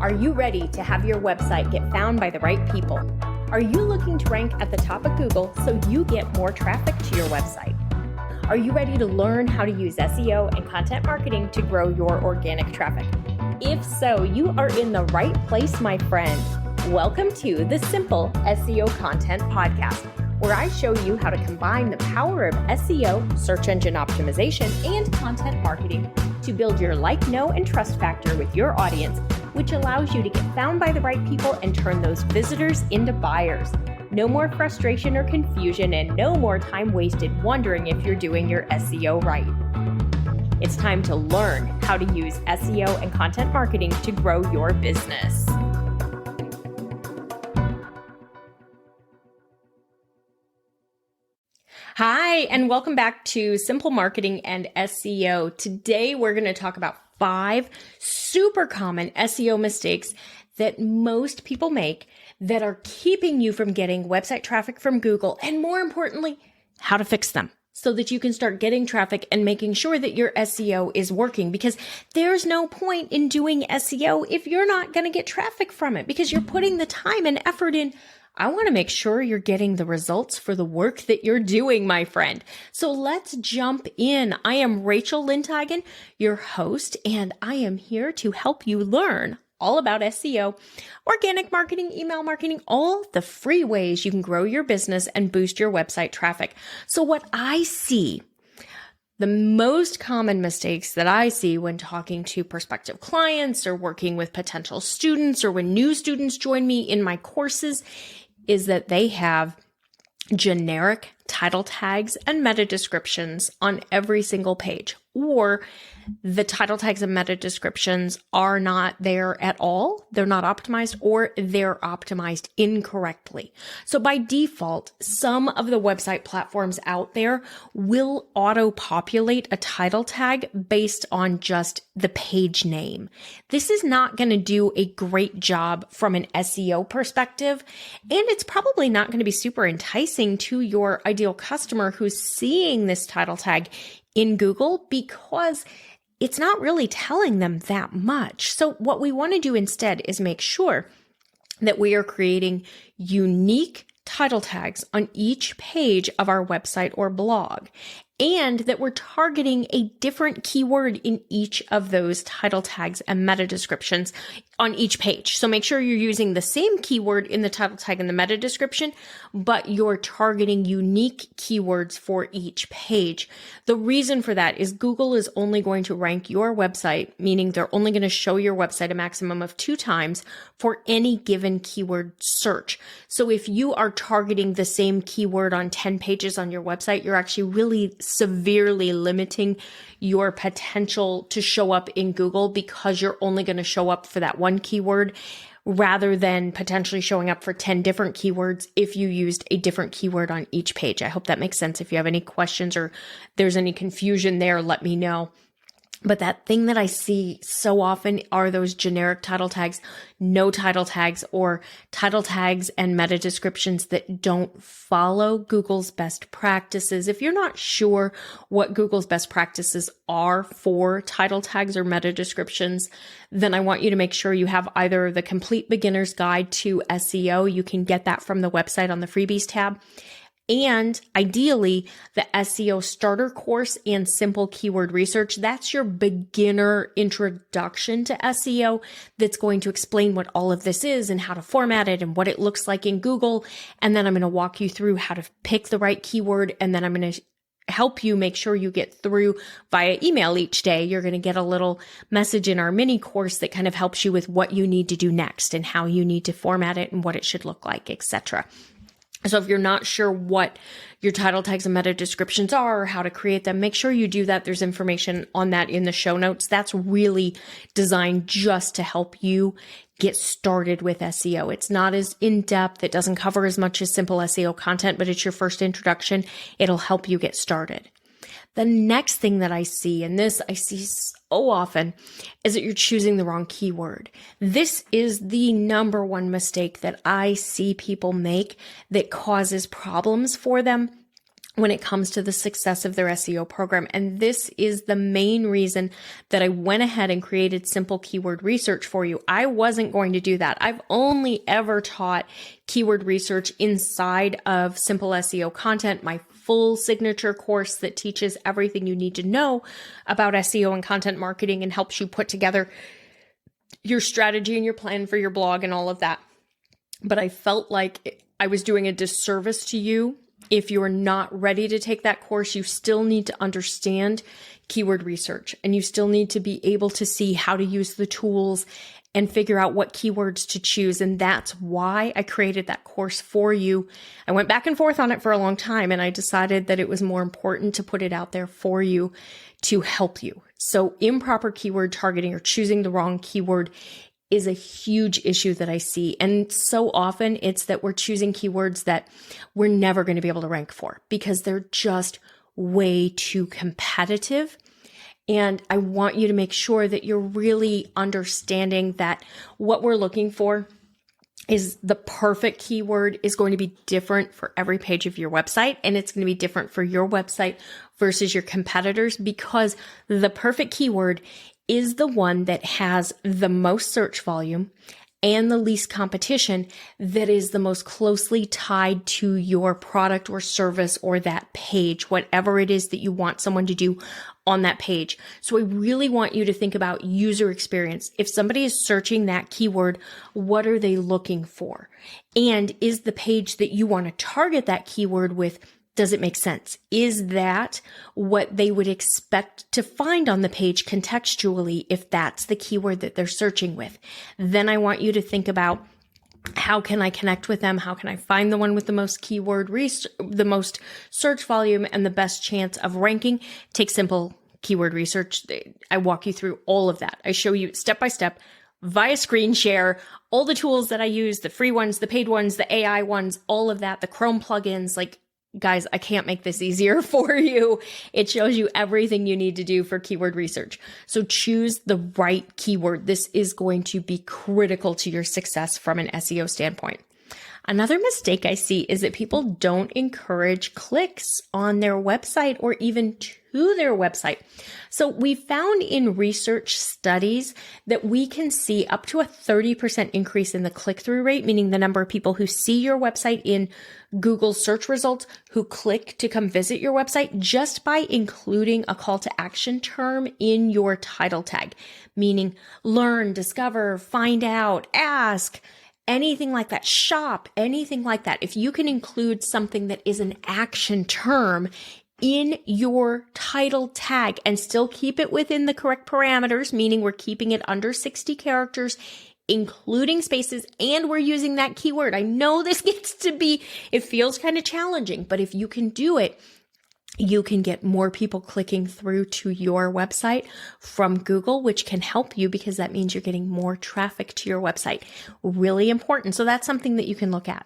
Are you ready to have your website get found by the right people? Are you looking to rank at the top of Google so you get more traffic to your website? Are you ready to learn how to use SEO and content marketing to grow your organic traffic? If so, you are in the right place, my friend. Welcome to the Simple SEO Content Podcast, where I show you how to combine the power of SEO, search engine optimization, and content marketing to build your like, know, and trust factor with your audience, which allows you to get found by the right people and turn those visitors into buyers. No more frustration or confusion, and no more time wasted wondering if you're doing your SEO right. It's time to learn how to use SEO and content marketing to grow your business. Hi, and welcome back to Simple Marketing and SEO. Today, we're going to talk about 5 super common SEO mistakes that most people make that are keeping you from getting website traffic from Google, and more importantly, how to fix them so that you can start getting traffic and making sure that your SEO is working, because there's no point in doing SEO if you're not going to get traffic from it, because you're putting the time and effort in. I want to make sure you're getting the results for the work that you're doing, my friend. So let's jump in. I am Rachel Lindhagen, your host, and I am here to help you learn all about SEO, organic marketing, email marketing, all the free ways you can grow your business and boost your website traffic. So what I see, the most common mistakes that I see when talking to prospective clients or working with potential students or when new students join me in my courses is that they have generic title tags and meta descriptions on every single page, or the title tags and meta descriptions are not there at all. They're not optimized, or they're optimized incorrectly. So by default, some of the website platforms out there will auto-populate a title tag based on just the page name. This is not going to do a great job from an SEO perspective, and it's probably not going to be super enticing to your ideal customer who's seeing this title tag in Google, because it's not really telling them that much. So what we want to do instead is make sure that we are creating unique title tags on each page of our website or blog, and that we're targeting a different keyword in each of those title tags and meta descriptions on each page. So make sure you're using the same keyword in the title tag and the meta description, but you're targeting unique keywords for each page. The reason for that is Google is only going to rank your website, meaning they're only going to show your website a maximum of 2 times for any given keyword search. So if you are targeting the same keyword on 10 pages on your website, you're actually really severely limiting your potential to show up in Google, because you're only going to show up for that one keyword rather than potentially showing up for 10 different keywords if you used a different keyword on each page. I hope that makes sense. If you have any questions or there's any confusion there, let me know. But that thing that I see so often are those generic title tags, no title tags, or title tags and meta descriptions that don't follow Google's best practices. If you're not sure what Google's best practices are for title tags or meta descriptions, then I want you to make sure you have either the Complete Beginner's Guide to SEO. You can get that from the website on the freebies tab. And ideally, the SEO starter course and simple keyword research. That's your beginner introduction to SEO that's going to explain what all of this is and how to format it and what it looks like in Google. And then I'm going to walk you through how to pick the right keyword. And then I'm going to help you make sure you get through via email each day. You're going to get a little message in our mini course that kind of helps you with what you need to do next and how you need to format it and what it should look like, etc. So if you're not sure what your title tags and meta descriptions are or how to create them, make sure you do that. There's information on that in the show notes. That's really designed just to help you get started with SEO. It's not as in-depth. It doesn't cover as much as simple SEO content, but it's your first introduction. It'll help you get started. The next thing that I see, and this I see so often, is that you're choosing the wrong keyword. This is the number one mistake that I see people make that causes problems for them when it comes to the success of their SEO program. And this is the main reason that I went ahead and created simple keyword research for you. I wasn't going to do that. I've only ever taught keyword research inside of Simple SEO Content, my full signature course that teaches everything you need to know about SEO and content marketing and helps you put together your strategy and your plan for your blog and all of that. But I felt like I was doing a disservice to you. If you're not ready to take that course, you still need to understand keyword research, and you still need to be able to see how to use the tools and figure out what keywords to choose. And that's why I created that course for you. I went back and forth on it for a long time, and I decided that it was more important to put it out there for you to help you. So improper keyword targeting or choosing the wrong keyword is a huge issue that I see. And so often it's that we're choosing keywords that we're never going to be able to rank for because they're just way too competitive. And I want you to make sure that you're really understanding that what we're looking for is the perfect keyword is going to be different for every page of your website. And it's going to be different for your website versus your competitors, because the perfect keyword is the one that has the most search volume and the least competition, that is the most closely tied to your product or service or that page, whatever it is that you want someone to do on that page. So I really want you to think about user experience. If somebody is searching that keyword, what are they looking for? And is the page that you want to target that keyword with, does it make sense? Is that what they would expect to find on the page contextually if that's the keyword that they're searching with? Then I want you to think about, how can I connect with them? How can I find the one with the most the most search volume and the best chance of ranking? Take simple keyword research. I walk you through all of that. I show you step by step via screen share, all the tools that I use, the free ones, the paid ones, the AI ones, all of that, the Chrome plugins. Like, guys, I can't make this easier for you. It shows you everything you need to do for keyword research. So choose the right keyword. This is going to be critical to your success from an SEO standpoint. Another mistake I see is that people don't encourage clicks on their website or even to their website. So we found in research studies that we can see up to a 30% increase in the click-through rate, meaning the number of people who see your website in Google search results, who click to come visit your website, just by including a call to action term in your title tag, meaning learn, discover, find out, ask, anything like that, shop, anything like that. If you can include something that is an action term in your title tag and still keep it within the correct parameters, meaning we're keeping it under 60 characters, including spaces, and we're using that keyword. I know this gets to be, it feels kind of challenging, but if you can do it, you can get more people clicking through to your website from Google, which can help you because that means you're getting more traffic to your website. Really important. So that's something that you can look at.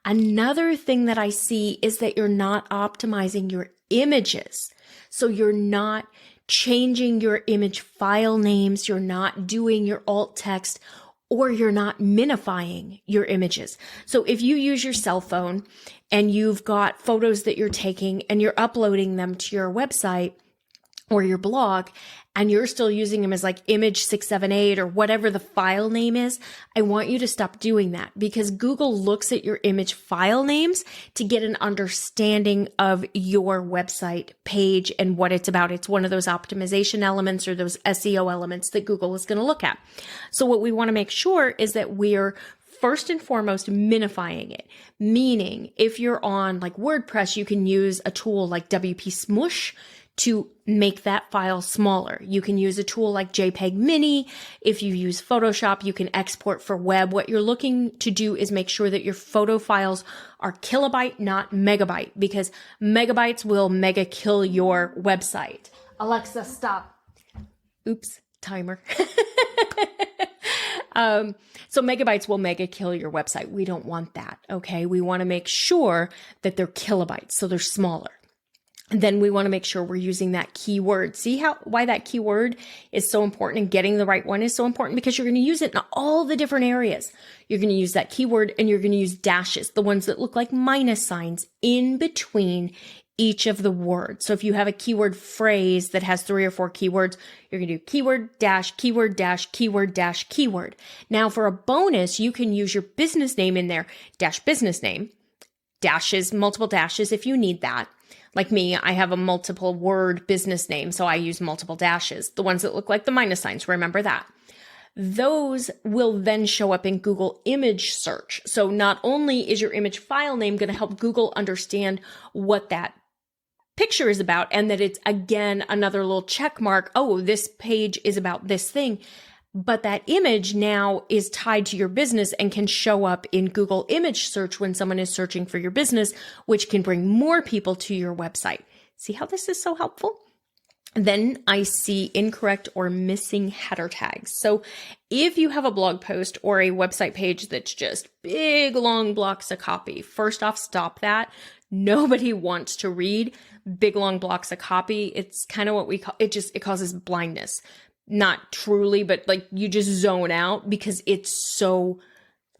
Another thing that I see is that you're not optimizing your images. So you're not changing your image file names. You're not doing your alt text, or you're not minifying your images. So if you use your cell phone and you've got photos that you're taking and you're uploading them to your website or your blog, and you're still using them as like image 678 or whatever the file name is, I want you to stop doing that, because Google looks at your image file names to get an understanding of your website page and what it's about. It's one of those optimization elements or those SEO elements that Google is going to look at. So what we want to make sure is that we're first and foremost minifying it, meaning if you're on like WordPress, you can use a tool like WP Smush to make that file smaller. You can use a tool like JPEG Mini. If you use Photoshop, you can export for web. What you're looking to do is make sure that your photo files are kilobyte, not megabyte, because megabytes will mega kill your website. Alexa, stop. Oops, timer. So megabytes will mega kill your website. We don't want that, okay? We want to make sure that they're kilobytes, so they're smaller. And then we want to make sure we're using that keyword. See why that keyword is so important, and getting the right one is so important, because you're going to use it in all the different areas. You're going to use that keyword, and you're going to use dashes, the ones that look like minus signs in between each of the words. So if you have a keyword phrase that has 3 or 4 keywords, you're going to do keyword dash, keyword dash, keyword dash, keyword. Now for a bonus, you can use your business name in there, dash business name, dashes, multiple dashes if you need that. Like me, I have a multiple word business name, so I use multiple dashes. The ones that look like the minus signs, remember that. Those will then show up in Google image search. So not only is your image file name going to help Google understand what that picture is about, and that it's, again, another little check mark. Oh, this page is about this thing. But that image now is tied to your business and can show up in Google image search when someone is searching for your business, which can bring more people to your website. See how this is so helpful? Then I see incorrect or missing header tags. So if you have a blog post or a website page that's just big, long blocks of copy, first off, stop that. Nobody wants to read big, long blocks of copy. It's kind of what we call it. It causes blindness. Not truly, but like you just zone out because it's so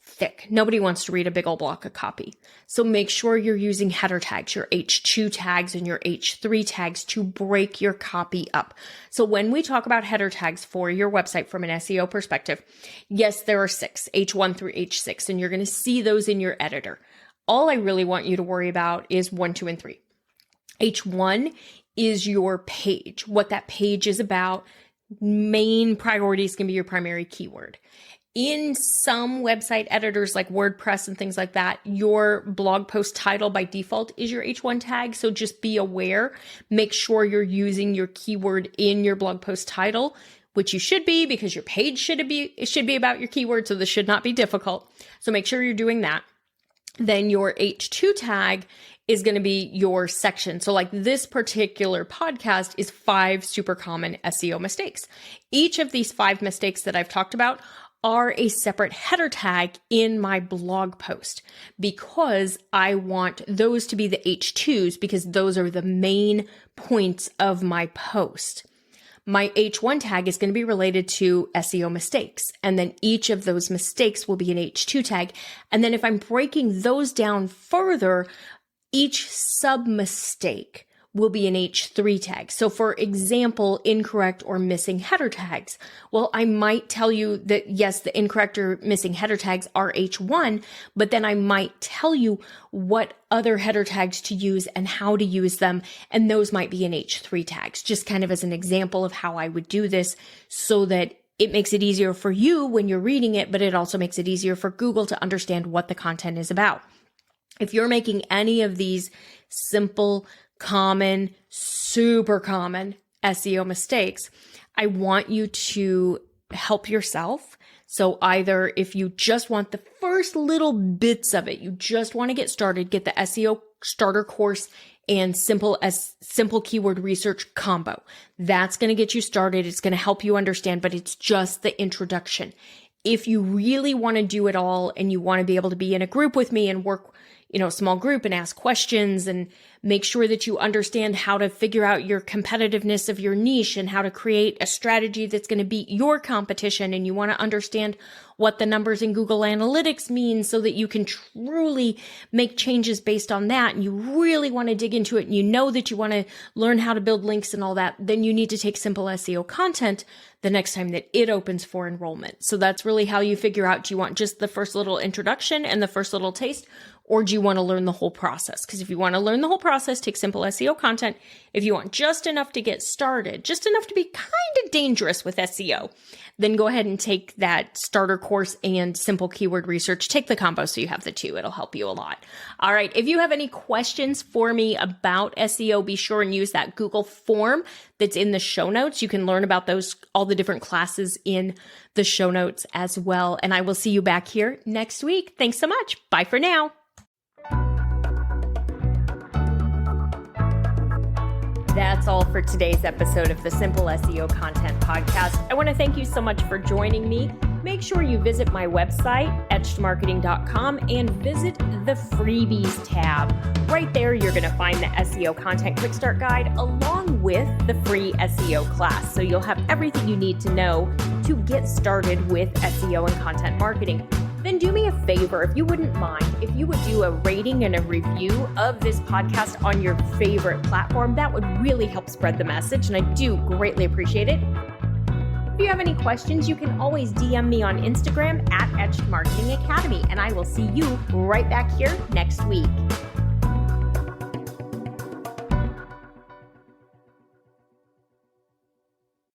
thick. Nobody wants to read a big old block of copy. So make sure you're using header tags, your H2 tags and your H3 tags to break your copy up. So when we talk about header tags for your website from an SEO perspective, yes, there are 6, H1 through H6, and you're going to see those in your editor. All I really want you to worry about is 1, 2, and 3. H1 is your page, what that page is about. Main priorities can be your primary keyword. In some website editors like WordPress and things like that, your blog post title by default is your H1 tag. So just be aware, make sure you're using your keyword in your blog post title, which you should be because your page should be about your keyword. So this should not be difficult. So make sure you're doing that. Then your H2 tag is going to be your section. So like this particular podcast is 5 super common SEO mistakes. Each of these 5 mistakes that I've talked about are a separate header tag in my blog post because I want those to be the H2s because those are the main points of my post. My H1 tag is going to be related to SEO mistakes. And then each of those mistakes will be an H2 tag. And then if I'm breaking those down further, each sub mistake will be an H3 tag. So for example, incorrect or missing header tags. Well, I might tell you that yes, the incorrect or missing header tags are H1, but then I might tell you what other header tags to use and how to use them. And those might be in H3 tags, just kind of as an example of how I would do this so that it makes it easier for you when you're reading it, but it also makes it easier for Google to understand what the content is about. If you're making any of these simple, common, super common SEO mistakes, I want you to help yourself. So either if you just want the first little bits of it, you just want to get started, get the SEO starter course and simple keyword research combo. That's going to get you started. It's going to help you understand, but it's just the introduction. If you really want to do it all and you want to be able to be in a group with me and work, small group and ask questions and make sure that you understand how to figure out your competitiveness of your niche and how to create a strategy that's going to beat your competition. And you want to understand what the numbers in Google Analytics mean so that you can truly make changes based on that. And you really want to dig into it and you know that you want to learn how to build links and all that. Then you need to take Simple SEO Content the next time that it opens for enrollment. So that's really how you figure out, do you want just the first little introduction and the first little taste, or do you want to learn the whole process? Because if you want to learn the whole process, take Simple SEO Content. If you want just enough to get started, just enough to be kind of dangerous with SEO, then go ahead and take that starter course and simple keyword research. Take the combo so you have the two. It'll help you a lot. All right. If you have any questions for me about SEO, be sure and use that Google form that's in the show notes. You can learn about those, all the different classes in the show notes as well. And I will see you back here next week. Thanks so much. Bye for now. That's all for today's episode of the Simple SEO Content Podcast. I want to thank you so much for joining me. Make sure you visit my website, etchedmarketing.com, and visit the freebies tab. Right there, you're going to find the SEO Content Quick Start Guide along with the free SEO class. So you'll have everything you need to know to get started with SEO and content marketing. Then do me me a favor, if you wouldn't mind, if you would do a rating and a review of this podcast on your favorite platform, that would really help spread the message, and I do greatly appreciate it. If you have any questions, you can always DM me on Instagram at Etched Marketing Academy, and I will see you right back here next week.